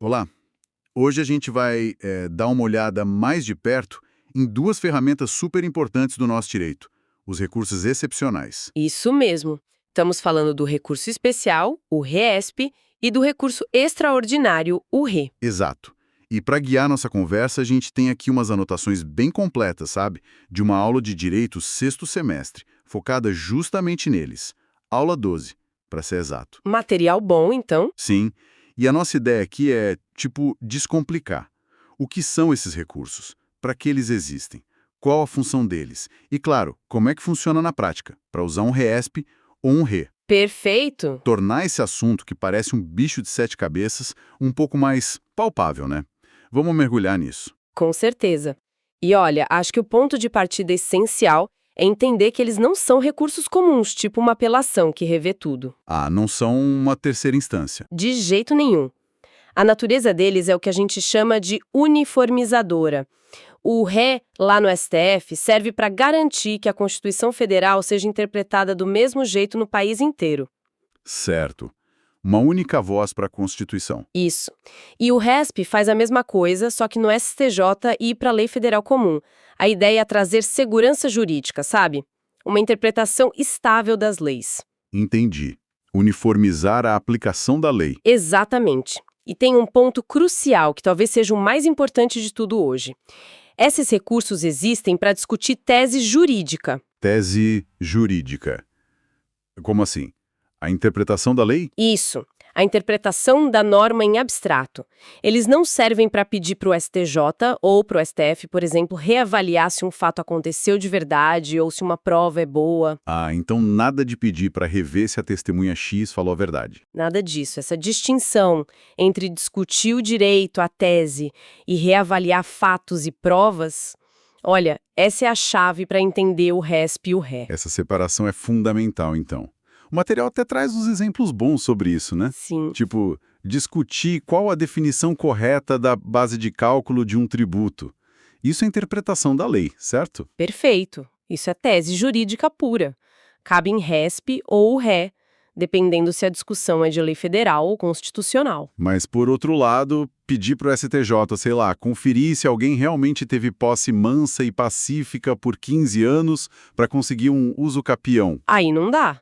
Olá, hoje a gente vai dar uma olhada mais de perto em duas ferramentas super importantes do nosso direito, os recursos excepcionais. Isso mesmo. Estamos falando do recurso especial, o REESP, e do recurso extraordinário, o RE. Exato. E para guiar nossa conversa, a gente tem aqui umas anotações bem completas, sabe? De uma aula de direito sexto semestre, focada justamente neles. Aula 12, para ser exato. Material bom, então? Sim, e a nossa ideia aqui é, tipo, descomplicar. O que são esses recursos? Para que eles existem? Qual a função deles? E, claro, como é que funciona na prática, para usar um RESP ou um RE. Perfeito! Tornar esse assunto, que parece um bicho de sete cabeças, um pouco mais palpável, né? Vamos mergulhar nisso. Com certeza. E olha, acho que o ponto de partida essencial é entender que eles não são recursos comuns, tipo uma apelação que revê tudo. Ah, não são uma terceira instância. De jeito nenhum. A natureza deles é o que a gente chama de uniformizadora. O RE, lá no STF, serve para garantir que a Constituição Federal seja interpretada do mesmo jeito no país inteiro. Certo. Uma única voz para a Constituição. Isso. E o RESP faz a mesma coisa, só que no STJ e para a Lei Federal Comum. A ideia é trazer segurança jurídica, sabe? Uma interpretação estável das leis. Entendi. Uniformizar a aplicação da lei. Exatamente. E tem um ponto crucial, que talvez seja o mais importante de tudo hoje. Esses recursos existem para discutir tese jurídica. Tese jurídica. Como assim? A interpretação da lei? Isso, a interpretação da norma em abstrato. Eles não servem para pedir para o STJ ou para o STF, por exemplo, reavaliar se um fato aconteceu de verdade ou se uma prova é boa. Ah, então nada de pedir para rever se a testemunha X falou a verdade. Nada disso. Essa distinção entre discutir o direito, a tese e reavaliar fatos e provas, olha, essa é a chave para entender o RESP e o RE. Essa separação é fundamental, então. O material até traz uns exemplos bons sobre isso, né? Sim. Tipo, discutir qual a definição correta da base de cálculo de um tributo. Isso é interpretação da lei, certo? Perfeito. Isso é tese jurídica pura. Cabe em RESP ou RE, dependendo se a discussão é de lei federal ou constitucional. Mas, por outro lado, pedir para o STJ, sei lá, conferir se alguém realmente teve posse mansa e pacífica por 15 anos para conseguir um uso capião. Aí não dá.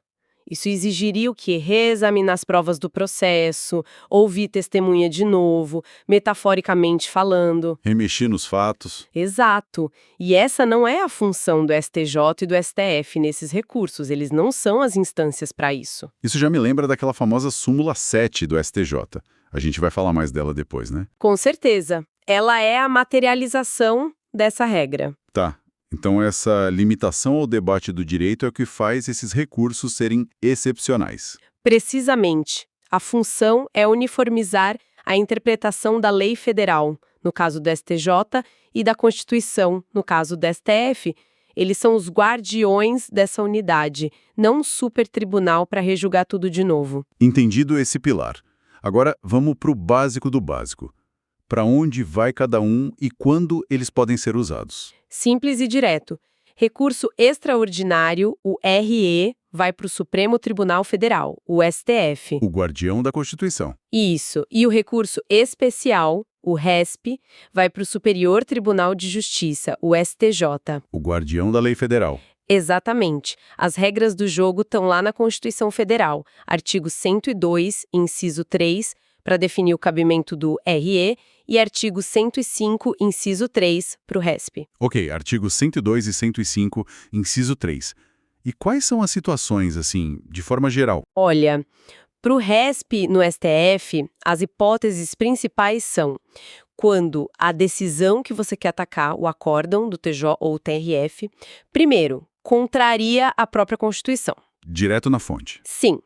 Isso exigiria o quê? Reexaminar as provas do processo, ouvir testemunha de novo, metaforicamente falando. Remexer nos fatos. Exato. E essa não é a função do STJ e do STF nesses recursos. Eles não são as instâncias para isso. Isso já me lembra daquela famosa súmula 7 do STJ. A gente vai falar mais dela depois, né? Com certeza. Ela é a materialização dessa regra. Tá. Então essa limitação ao debate do direito é o que faz esses recursos serem excepcionais. Precisamente. A função é uniformizar a interpretação da lei federal, no caso do STJ, e da Constituição, no caso do STF. Eles são os guardiões dessa unidade, não um supertribunal para rejulgar tudo de novo. Entendido esse pilar. Agora vamos para o básico do básico. Para onde vai cada um e quando eles podem ser usados? Simples e direto. Recurso extraordinário, o RE, vai para o Supremo Tribunal Federal, o STF. O guardião da Constituição. Isso. E o recurso especial, o RESP, vai para o Superior Tribunal de Justiça, o STJ. O guardião da lei federal. Exatamente. As regras do jogo estão lá na Constituição Federal, artigo 102, inciso 3, para definir o cabimento do RE, e artigo 105, inciso 3, para o RESP. Ok, artigos 102 e 105, inciso 3. E quais são as situações, assim, de forma geral? Olha, para o RESP no STF, as hipóteses principais são quando a decisão que você quer atacar, o acórdão do TJ ou TRF, primeiro, contraria a própria Constituição. Direto na fonte. Sim.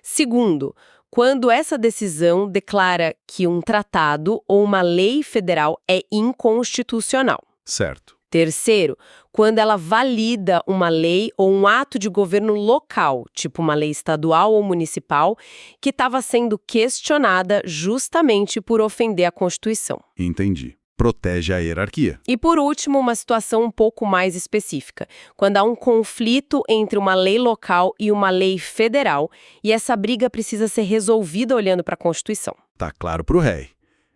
Segundo, quando essa decisão declara que um tratado ou uma lei federal é inconstitucional. Certo. Terceiro, quando ela valida uma lei ou um ato de governo local, tipo uma lei estadual ou municipal, que estava sendo questionada justamente por ofender a Constituição. Entendi. Protege a hierarquia. E por último, uma situação um pouco mais específica, quando há um conflito entre uma lei local e uma lei federal, e essa briga precisa ser resolvida olhando para a Constituição. Tá claro pro rei.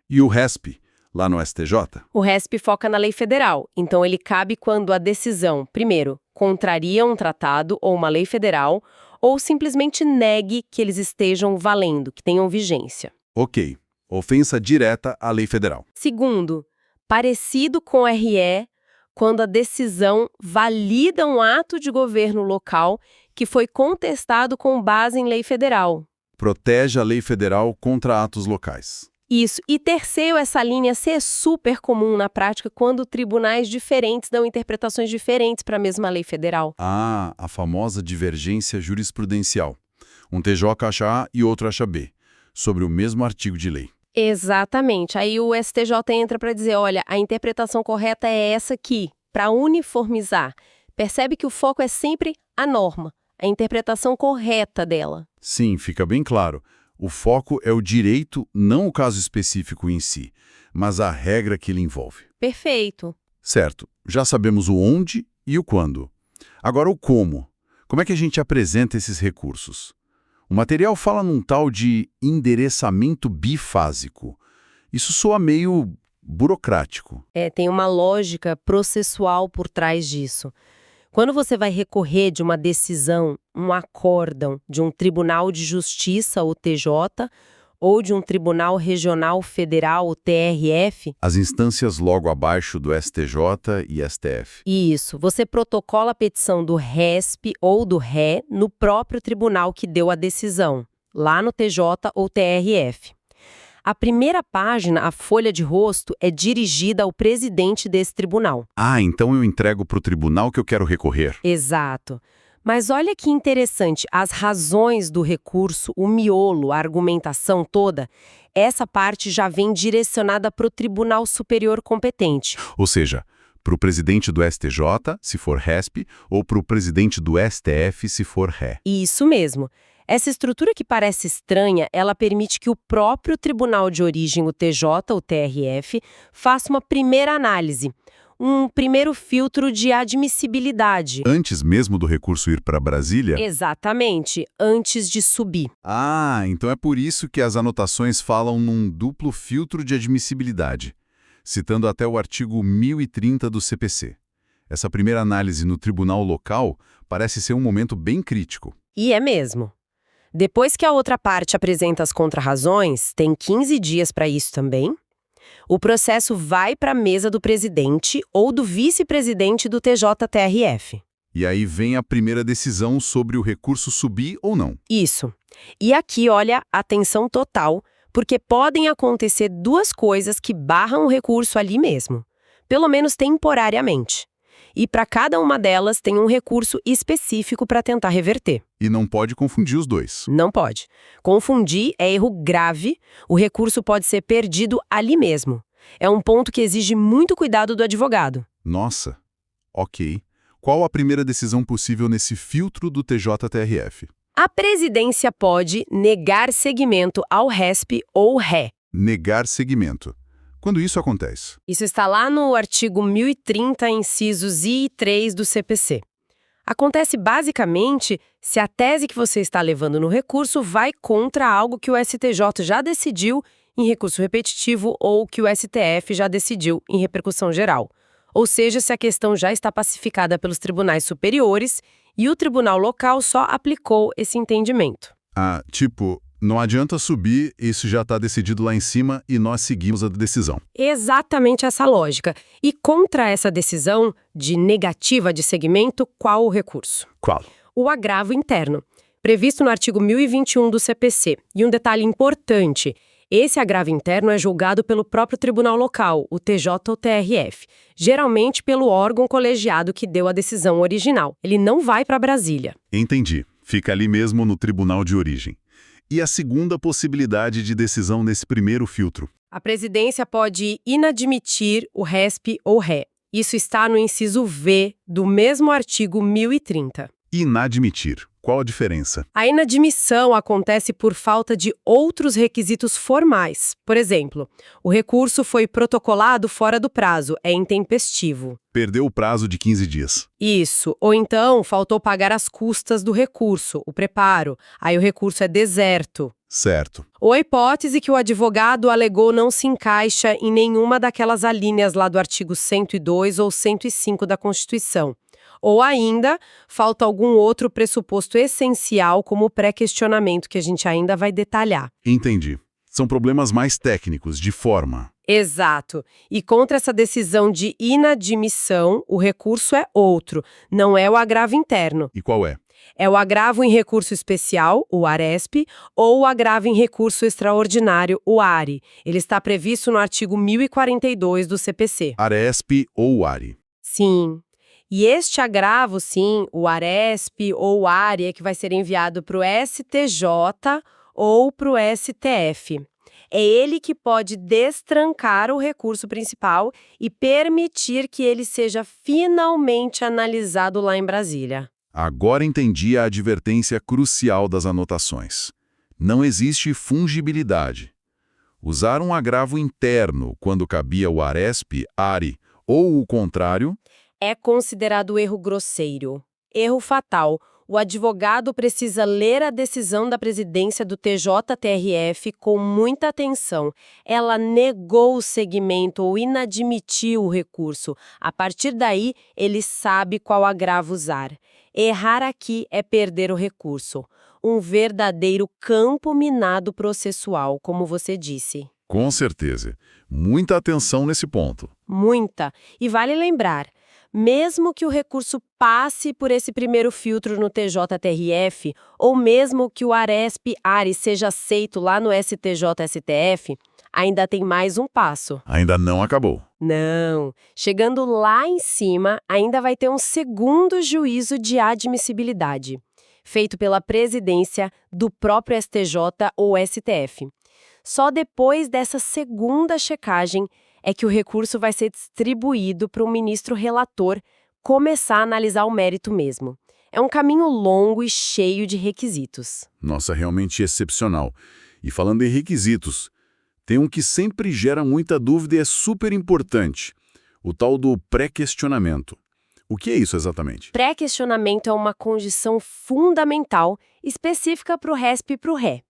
E o RESP, lá no STJ? O RESP foca na lei federal, então ele cabe quando a decisão, primeiro, contraria um tratado ou uma lei federal, ou simplesmente negue que eles estejam valendo, que tenham vigência. Ok. Ofensa direta à lei federal. Segundo, parecido com o RE, quando a decisão valida um ato de governo local que foi contestado com base em lei federal. Protege a lei federal contra atos locais. Isso. E terceiro, essa linha C é super comum na prática quando tribunais diferentes dão interpretações diferentes para a mesma lei federal. Ah, a famosa divergência jurisprudencial. Um TJ acha A e outro acha B, sobre o mesmo artigo de lei. Exatamente. Aí o STJ entra para dizer, olha, a interpretação correta é essa aqui, para uniformizar. Percebe que o foco é sempre a norma, a interpretação correta dela. Sim, fica bem claro. O foco é o direito, não o caso específico em si, mas a regra que ele envolve. Perfeito. Certo, já sabemos o onde e o quando. Agora o como. Como é que a gente apresenta esses recursos? O material fala num tal de endereçamento bifásico. Isso soa meio burocrático. Tem uma lógica processual por trás disso. Quando você vai recorrer de uma decisão, um acórdão de um Tribunal de Justiça, o TJ, ou de um Tribunal Regional Federal, o TRF... As instâncias logo abaixo do STJ e STF. Isso, você protocola a petição do RESP ou do RE no próprio tribunal que deu a decisão, lá no TJ ou TRF. A primeira página, a folha de rosto, é dirigida ao presidente desse tribunal. Ah, então eu entrego para o tribunal que eu quero recorrer. Exato. Mas olha que interessante, as razões do recurso, o miolo, a argumentação toda, essa parte já vem direcionada para o Tribunal Superior competente. Ou seja, para o presidente do STJ, se for RESP, ou para o presidente do STF, se for RE. Isso mesmo. Essa estrutura que parece estranha, ela permite que o próprio tribunal de origem, o TJ, o TRF, faça uma primeira análise, um primeiro filtro de admissibilidade. Antes mesmo do recurso ir para Brasília? Exatamente, antes de subir. Ah, então é por isso que as anotações falam num duplo filtro de admissibilidade, citando até o artigo 1030 do CPC. Essa primeira análise no tribunal local parece ser um momento bem crítico. E é mesmo. Depois que a outra parte apresenta as contrarrazões, tem 15 dias para isso também, o processo vai para a mesa do presidente ou do vice-presidente do TJ-TRF. E aí vem a primeira decisão sobre o recurso subir ou não. Isso. E aqui, olha, atenção total, porque podem acontecer duas coisas que barram o recurso ali mesmo, pelo menos temporariamente. E para cada uma delas tem um recurso específico para tentar reverter. E não pode confundir os dois. Não pode. Confundir é erro grave, o recurso pode ser perdido ali mesmo. É um ponto que exige muito cuidado do advogado. Nossa, ok. Qual a primeira decisão possível nesse filtro do TJ-TRF? A presidência pode negar seguimento ao RESP ou RE. Negar seguimento. Quando isso acontece? Isso está lá no artigo 1030, incisos I e 3 do CPC. Acontece basicamente se a tese que você está levando no recurso vai contra algo que o STJ já decidiu em recurso repetitivo ou que o STF já decidiu em repercussão geral. Ou seja, se a questão já está pacificada pelos tribunais superiores e o tribunal local só aplicou esse entendimento. Ah, tipo, não adianta subir, isso já está decidido lá em cima e nós seguimos a decisão. Exatamente essa lógica. E contra essa decisão de negativa de seguimento, qual o recurso? Qual? O agravo interno, previsto no artigo 1021 do CPC. E um detalhe importante, esse agravo interno é julgado pelo próprio tribunal local, o TJ ou TRF, geralmente pelo órgão colegiado que deu a decisão original. Ele não vai para Brasília. Entendi. Fica ali mesmo no tribunal de origem. E a segunda possibilidade de decisão nesse primeiro filtro? A presidência pode inadmitir o RESP ou RE. Isso está no inciso V do mesmo artigo 1030. Inadmitir. Qual a diferença? A inadmissão acontece por falta de outros requisitos formais. Por exemplo, o recurso foi protocolado fora do prazo, é intempestivo. Perdeu o prazo de 15 dias. Isso. Ou então, faltou pagar as custas do recurso, o preparo. Aí o recurso é deserto. Certo. Ou a hipótese que o advogado alegou não se encaixa em nenhuma daquelas alíneas lá do artigo 102 ou 105 da Constituição. Ou ainda, falta algum outro pressuposto essencial, como o pré-questionamento, que a gente ainda vai detalhar. Entendi. São problemas mais técnicos, de forma. Exato. E contra essa decisão de inadmissão, o recurso é outro, não é o agravo interno. E qual é? É o agravo em recurso especial, o ARESP, ou o agravo em recurso extraordinário, o ARI. Ele está previsto no artigo 1042 do CPC. ARESP ou ARI. Sim. E este agravo, sim, o ARESP ou o ARI, é que vai ser enviado para o STJ ou para o STF. É ele que pode destrancar o recurso principal e permitir que ele seja finalmente analisado lá em Brasília. Agora entendi a advertência crucial das anotações. Não existe fungibilidade. Usar um agravo interno quando cabia o ARESP, ARI, ou o contrário, É considerado erro grosseiro, erro fatal. O advogado precisa ler a decisão da presidência do TJTRF com muita atenção. Ela negou o segmento ou inadmitiu o recurso. A partir daí, ele sabe qual agravo usar. Errar aqui é perder o recurso. Um verdadeiro campo minado processual, como você disse. com certeza. Muita atenção nesse ponto. Muita. E vale lembrar, mesmo que o recurso passe por esse primeiro filtro no TJTRF, ou mesmo que o ARESP-ARI seja aceito lá no STJ-STF, ainda tem mais um passo. Ainda não acabou. Não. Chegando lá em cima, ainda vai ter um segundo juízo de admissibilidade, feito pela presidência do próprio STJ ou STF. Só depois dessa segunda checagem é que o recurso vai ser distribuído para o ministro relator começar a analisar o mérito mesmo. É um caminho longo e cheio de requisitos. Nossa, realmente excepcional. E falando em requisitos, tem um que sempre gera muita dúvida e é super importante. O tal do pré-questionamento. O que é isso exatamente? Pré-questionamento é uma condição fundamental específica para o RESP e para o RE.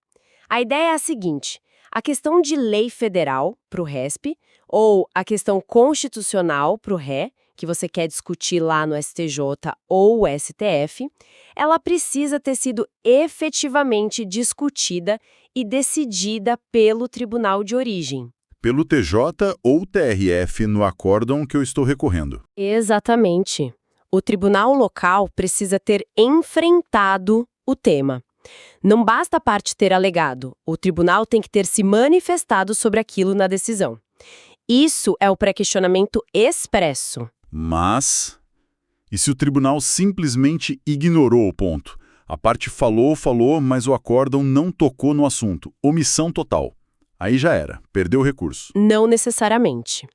A ideia é a seguinte: a questão de lei federal para o RESP ou a questão constitucional para o RE, que você quer discutir lá no STJ ou STF, ela precisa ter sido efetivamente discutida e decidida pelo tribunal de origem. Pelo TJ ou TRF no acórdão que eu estou recorrendo. Exatamente. O tribunal local precisa ter enfrentado o tema. Não basta a parte ter alegado, o tribunal tem que ter se manifestado sobre aquilo na decisão. Isso é o pré-questionamento expresso. Mas, e se o tribunal simplesmente ignorou o ponto? A parte falou, mas o acórdão não tocou no assunto. Omissão total. Aí já era, perdeu o recurso. Não necessariamente.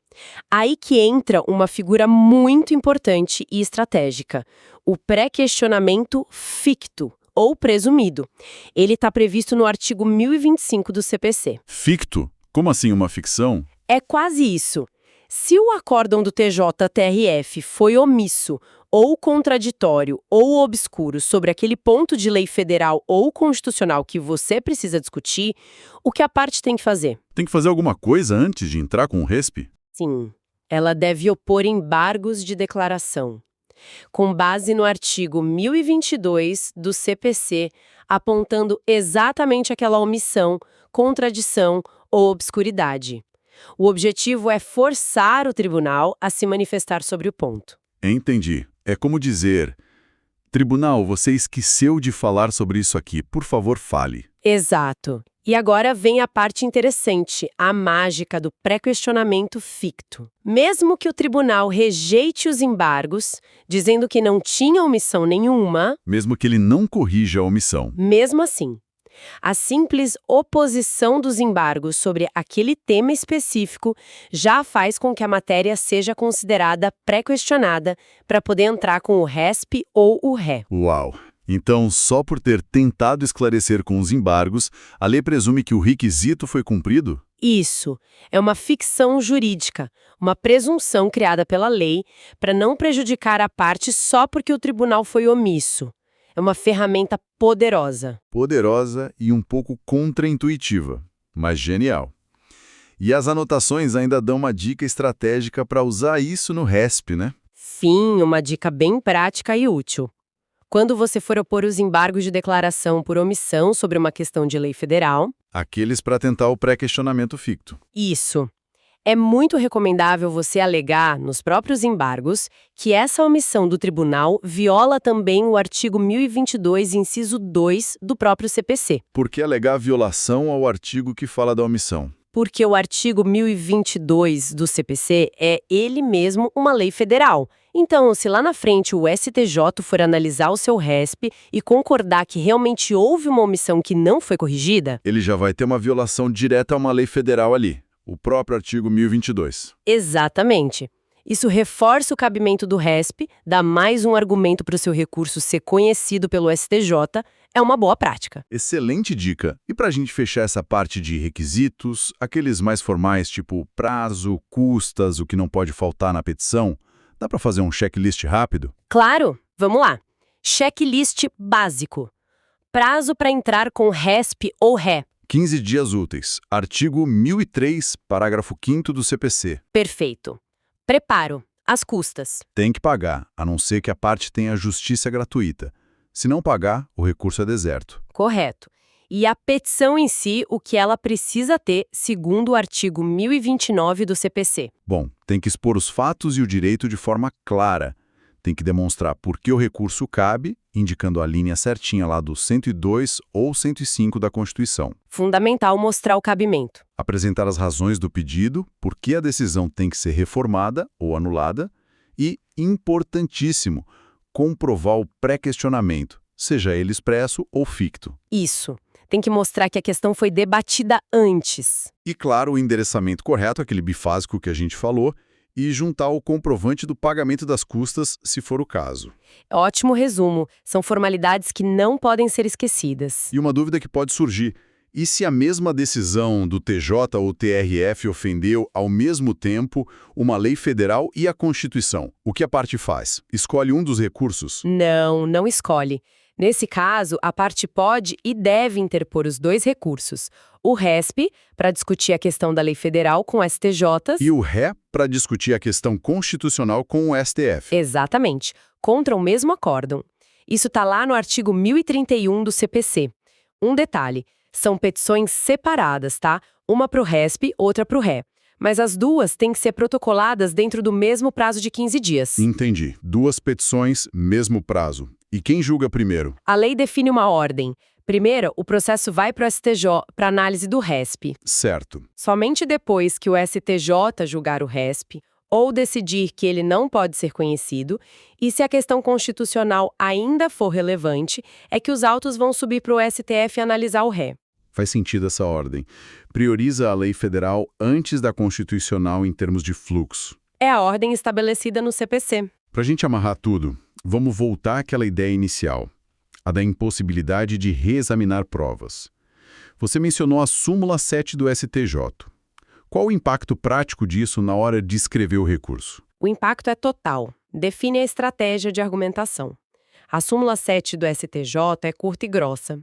Aí que entra uma figura muito importante e estratégica, o pré-questionamento ficto, ou presumido. Ele está previsto no artigo 1025 do CPC. Ficto? Como assim uma ficção? É quase isso. Se o acórdão do TJTRF foi omisso, ou contraditório, ou obscuro sobre aquele ponto de lei federal ou constitucional que você precisa discutir, o que a parte tem que fazer? Tem que fazer alguma coisa antes de entrar com o RESP? Sim, ela deve opor embargos de declaração, com base no artigo 1022 do CPC, apontando exatamente aquela omissão, contradição ou obscuridade. O objetivo é forçar o tribunal a se manifestar sobre o ponto. Entendi. É como dizer, tribunal, você esqueceu de falar sobre isso aqui, por favor, fale. Exato. E agora vem a parte interessante, a mágica do pré-questionamento ficto. Mesmo que o tribunal rejeite os embargos, dizendo que não tinha omissão nenhuma, Mesmo que ele não corrija a omissão. mesmo assim, a simples oposição dos embargos sobre aquele tema específico já faz com que a matéria seja considerada pré-questionada para poder entrar com o RESP ou o RE. Uau! Então, só por ter tentado esclarecer com os embargos, a lei presume que o requisito foi cumprido? Isso é uma ficção jurídica, uma presunção criada pela lei para não prejudicar a parte só porque o tribunal foi omisso. É uma ferramenta poderosa. Poderosa e um pouco contraintuitiva, mas genial. E as anotações ainda dão uma dica estratégica para usar isso no RESP, né? Sim, uma dica bem prática e útil. Quando você for opor os embargos de declaração por omissão sobre uma questão de lei federal, Aqueles para tentar o pré-questionamento ficto. isso. É muito recomendável você alegar, nos próprios embargos, que essa omissão do tribunal viola também o artigo 1022, inciso 2 do próprio CPC. Por que alegar violação ao artigo que fala da omissão? Porque o artigo 1022 do CPC é ele mesmo uma lei federal. Então, se lá na frente o STJ for analisar o seu RESP e concordar que realmente houve uma omissão que não foi corrigida, Ele já vai ter uma violação direta a uma lei federal ali, o próprio artigo 1022. exatamente. Isso reforça o cabimento do RESP, dá mais um argumento para o seu recurso ser conhecido pelo STJ, é uma boa prática. Excelente dica. E para a gente fechar essa parte de requisitos, aqueles mais formais tipo prazo, custas, o que não pode faltar na petição, dá para fazer um checklist rápido? Claro, vamos lá. Checklist básico. Prazo para entrar com RESP ou RE. 15 dias úteis. Artigo 1003, parágrafo 5º do CPC. Perfeito. Preparo. As custas. Tem que pagar, a não ser que a parte tenha justiça gratuita. Se não pagar, o recurso é deserto. Correto. E a petição em si, o que ela precisa ter, segundo o artigo 1029 do CPC. Bom, tem que expor os fatos e o direito de forma clara. Tem que demonstrar por que o recurso cabe, indicando a linha certinha lá do 102 ou 105 da Constituição. Fundamental mostrar o cabimento. Apresentar as razões do pedido, por que a decisão tem que ser reformada ou anulada e, importantíssimo, comprovar o pré-questionamento, seja ele expresso ou ficto. Isso. Tem que mostrar que a questão foi debatida antes. E, claro, o endereçamento correto, aquele bifásico que a gente falou, e juntar o comprovante do pagamento das custas, se for o caso. Ótimo resumo. São formalidades que não podem ser esquecidas. E uma dúvida que pode surgir: e se a mesma decisão do TJ ou TRF ofendeu, ao mesmo tempo, uma lei federal e a Constituição? O que a parte faz? Escolhe um dos recursos? Não escolhe. Nesse caso, a parte pode e deve interpor os dois recursos. O RESP, para discutir a questão da lei federal com STJs. E o RE, para discutir a questão constitucional com o STF. Exatamente. Contra o mesmo acórdão. Isso está lá no artigo 1031 do CPC. Um detalhe, são petições separadas, tá? Uma para o RESP, outra para o RE. Mas as duas têm que ser protocoladas dentro do mesmo prazo de 15 dias. Entendi. Duas petições, mesmo prazo. E quem julga primeiro? A lei define uma ordem. Primeiro, o processo vai para o STJ para análise do RESP. Certo. Somente depois que o STJ julgar o RESP ou decidir que ele não pode ser conhecido, e se a questão constitucional ainda for relevante, é que os autos vão subir para o STF analisar o RE. Faz sentido essa ordem. Prioriza a lei federal antes da constitucional em termos de fluxo. É a ordem estabelecida no CPC. Para a gente amarrar tudo, vamos voltar àquela ideia inicial, a da impossibilidade de reexaminar provas. Você mencionou a súmula 7 do STJ. Qual o impacto prático disso na hora de escrever o recurso? O impacto é total. Define a estratégia de argumentação. A súmula 7 do STJ é curta e grossa.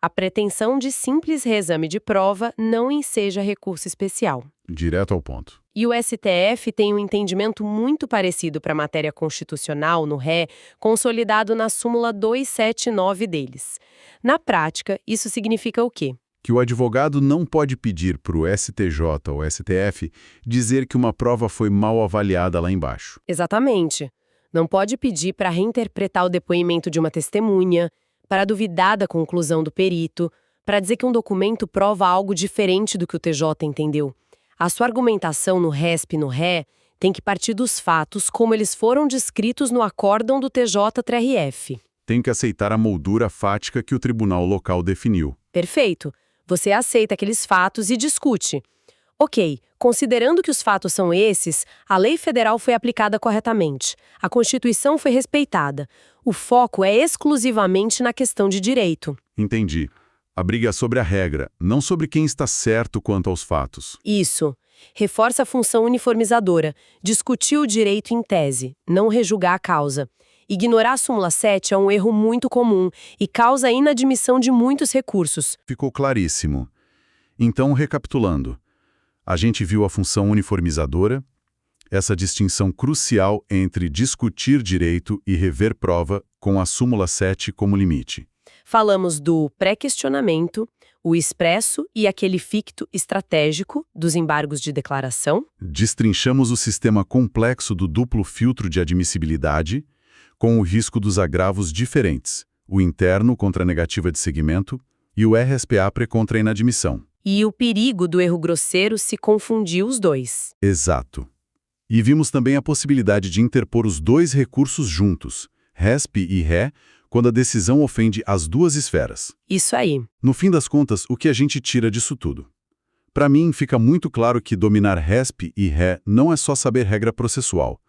A pretensão de simples reexame de prova não enseja recurso especial. Direto ao ponto. E o STF tem um entendimento muito parecido para a matéria constitucional no RE, consolidado na súmula 279 deles. Na prática, isso significa o quê? Que o advogado não pode pedir para o STJ ou STF dizer que uma prova foi mal avaliada lá embaixo. Exatamente. Não pode pedir para reinterpretar o depoimento de uma testemunha, para duvidar da conclusão do perito, para dizer que um documento prova algo diferente do que o TJ entendeu. A sua argumentação no RESP e no RE tem que partir dos fatos como eles foram descritos no acórdão do TJ-TRF. Tem que aceitar a moldura fática que o tribunal local definiu. Perfeito. Você aceita aqueles fatos e discute. Ok, considerando que os fatos são esses, a lei federal foi aplicada corretamente. A Constituição foi respeitada. O foco é exclusivamente na questão de direito. Entendi. A briga é sobre a regra, não sobre quem está certo quanto aos fatos. Isso. Reforça a função uniformizadora, discutir o direito em tese, não rejulgar a causa. Ignorar a súmula 7 é um erro muito comum e causa a inadmissão de muitos recursos. Ficou claríssimo. Então, recapitulando, a gente viu a função uniformizadora, essa distinção crucial entre discutir direito e rever prova com a súmula 7 como limite. Falamos do pré-questionamento, o expresso e aquele ficto estratégico dos embargos de declaração. Destrinchamos o sistema complexo do duplo filtro de admissibilidade, com o risco dos agravos diferentes, o interno contra a negativa de seguimento e o RSPAPRE contra a inadmissão. E o perigo do erro grosseiro se confundir os dois. Exato. E vimos também a possibilidade de interpor os dois recursos juntos, RESP e RE, quando a decisão ofende as duas esferas. Isso aí. No fim das contas, o que a gente tira disso tudo? Para mim, fica muito claro que dominar RESP e RE não é só saber regra processual.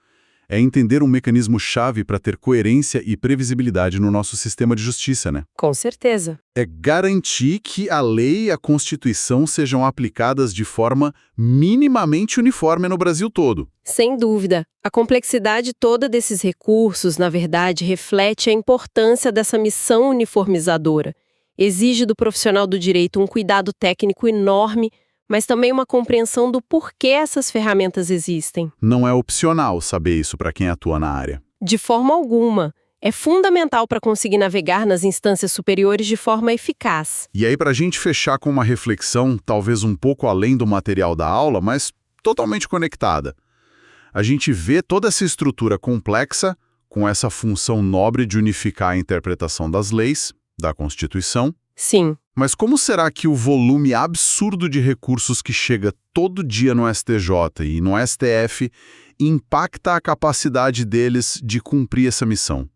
É entender um mecanismo-chave para ter coerência e previsibilidade no nosso sistema de justiça, né? Com certeza. É garantir que a lei e a Constituição sejam aplicadas de forma minimamente uniforme no Brasil todo. Sem dúvida. A complexidade toda desses recursos, na verdade, reflete a importância dessa missão uniformizadora. Exige do profissional do direito um cuidado técnico enorme, mas também uma compreensão do porquê essas ferramentas existem. Não é opcional saber isso para quem atua na área. De forma alguma. É fundamental para conseguir navegar nas instâncias superiores de forma eficaz. E aí, para a gente fechar com uma reflexão, talvez um pouco além do material da aula, mas totalmente conectada. A gente vê toda essa estrutura complexa, com essa função nobre de unificar a interpretação das leis, da Constituição. Sim. Mas como será que o volume absurdo de recursos que chega todo dia no STJ e no STF impacta a capacidade deles de cumprir essa missão?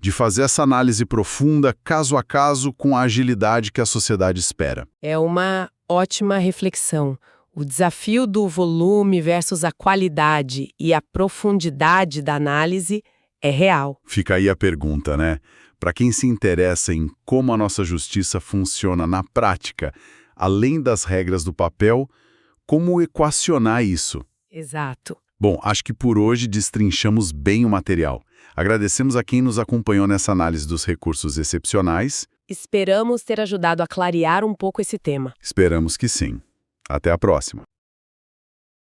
De fazer essa análise profunda, caso a caso, com a agilidade que a sociedade espera? É uma ótima reflexão. O desafio do volume versus a qualidade e a profundidade da análise é real. Fica aí a pergunta, né? Para quem se interessa em como a nossa justiça funciona na prática, além das regras do papel, como equacionar isso? Exato. Bom, acho que por hoje destrinchamos bem o material. Agradecemos a quem nos acompanhou nessa análise dos recursos excepcionais. Esperamos ter ajudado a clarear um pouco esse tema. Esperamos que sim. Até a próxima.